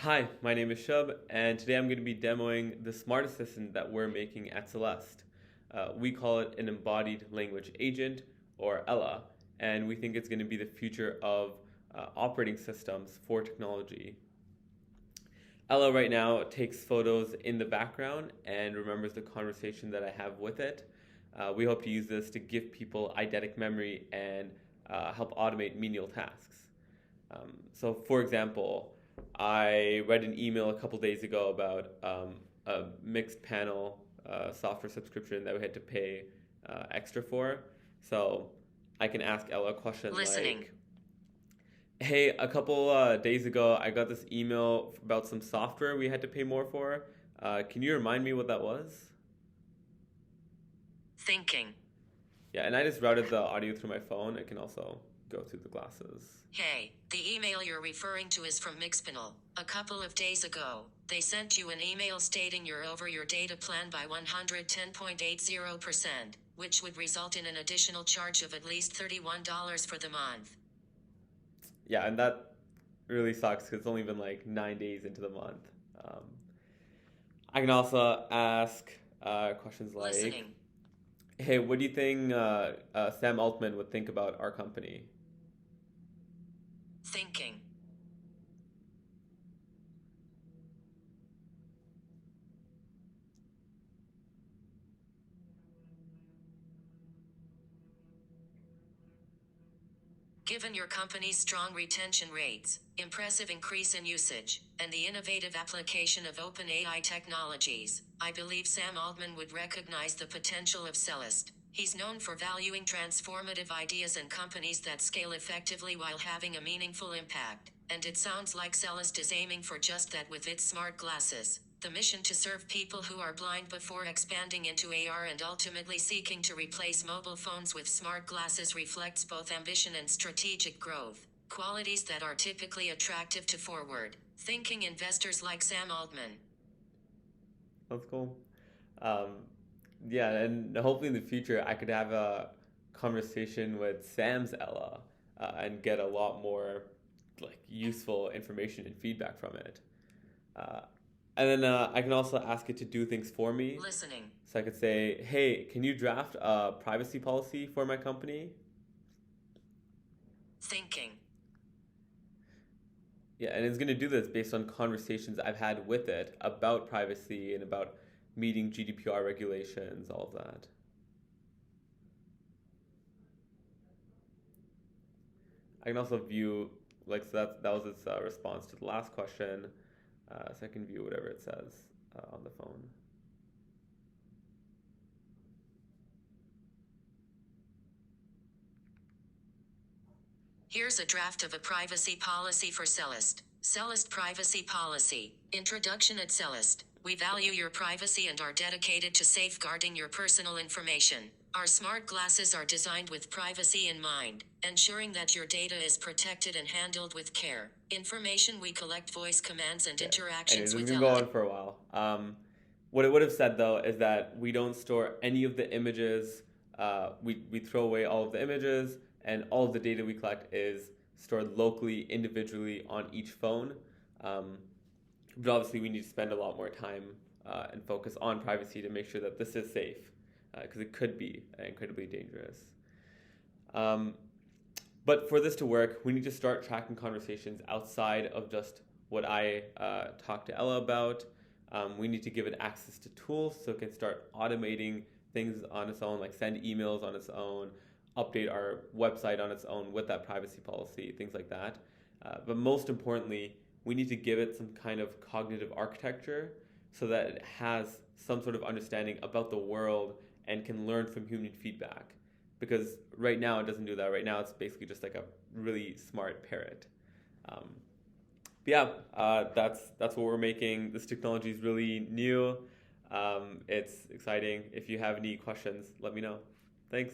Hi, my name is Shub, and today I'm going to be demoing the smart assistant that we're making at Seleste. We call it an embodied language agent, or ELA, and we think it's going to be the future of operating systems for technology. ELA right now takes photos in the background and remembers the conversation that I have with it. We hope to use this to give people eidetic memory and help automate menial tasks. So, for example, I read an email a couple days ago about a mixed panel software subscription that we had to pay extra for. So I can ask Ella a question Listening. like, "Hey, a couple days ago, I got this email about some software we had to pay more for. Can you remind me what that was?" Thinking. Yeah, and I just routed the audio through my phone. It can also go through the glasses. Hey, the email you're referring to is from Mixpanel. A couple of days ago, they sent you an email stating you're over your data plan by 110.80%, which would result in an additional charge of at least $31 for the month. Yeah, and that really sucks because it's only been like 9 days into the month. Um, I can also ask questions like, Listening. "Hey, what do you think Sam Altman would think about our company?" Thinking. Given your company's strong retention rates, impressive increase in usage, and the innovative application of open AI technologies, I believe Sam Altman would recognize the potential of Seleste. He's known for valuing transformative ideas and companies that scale effectively while having a meaningful impact, and it sounds like Seleste is aiming for just that with its smart glasses. The mission to serve people who are blind before expanding into AR and ultimately seeking to replace mobile phones with smart glasses reflects both ambition and strategic growth, qualities that are typically attractive to forward-thinking investors like Sam Altman. That's cool. Um, yeah, and hopefully in the future I could have a conversation with Sam's Ella and get a lot more like useful information and feedback from it. Uh, and then I can also ask it to do things for me. Listening. So I could say, "Hey, can you draft a privacy policy for my company?" Thinking. Yeah, and it's going to do this based on conversations I've had with it about privacy and about meeting GDPR regulations, all of that. I can also view, like, so that was its response to the last question. So I can view whatever it says on the phone. Here's a draft of a privacy policy for Seleste. Seleste Privacy Policy. Introduction. At Seleste, we value your privacy and are dedicated to safeguarding your personal information. Our smart glasses are designed with privacy in mind, ensuring that your data is protected and handled with care. Information we collect, voice commands and Yeah. Anyways, interactions this is with gonna go LLM. on for a while. What it would have said though is that we don't store any of the images. We throw away all of the images, and all of the data we collect is stored locally, individually on each phone. Um, but obviously, we need to spend a lot more time and focus on privacy to make sure that this is safe, because it could be incredibly dangerous. Um, but for this to work, we need to start tracking conversations outside of just what I talk to Ella about. We need to give it access to tools so it can start automating things on its own, like send emails on its own, update our website on its own with that privacy policy, things like that. But most importantly, we need to give it some kind of cognitive architecture so that it has some sort of understanding about the world and can learn from human feedback. Because right now it doesn't do that. Right now it's basically just like a really smart parrot. Um, but yeah, that's what we're making. This technology is really new. It's exciting. If you have any questions, let me know. Thanks.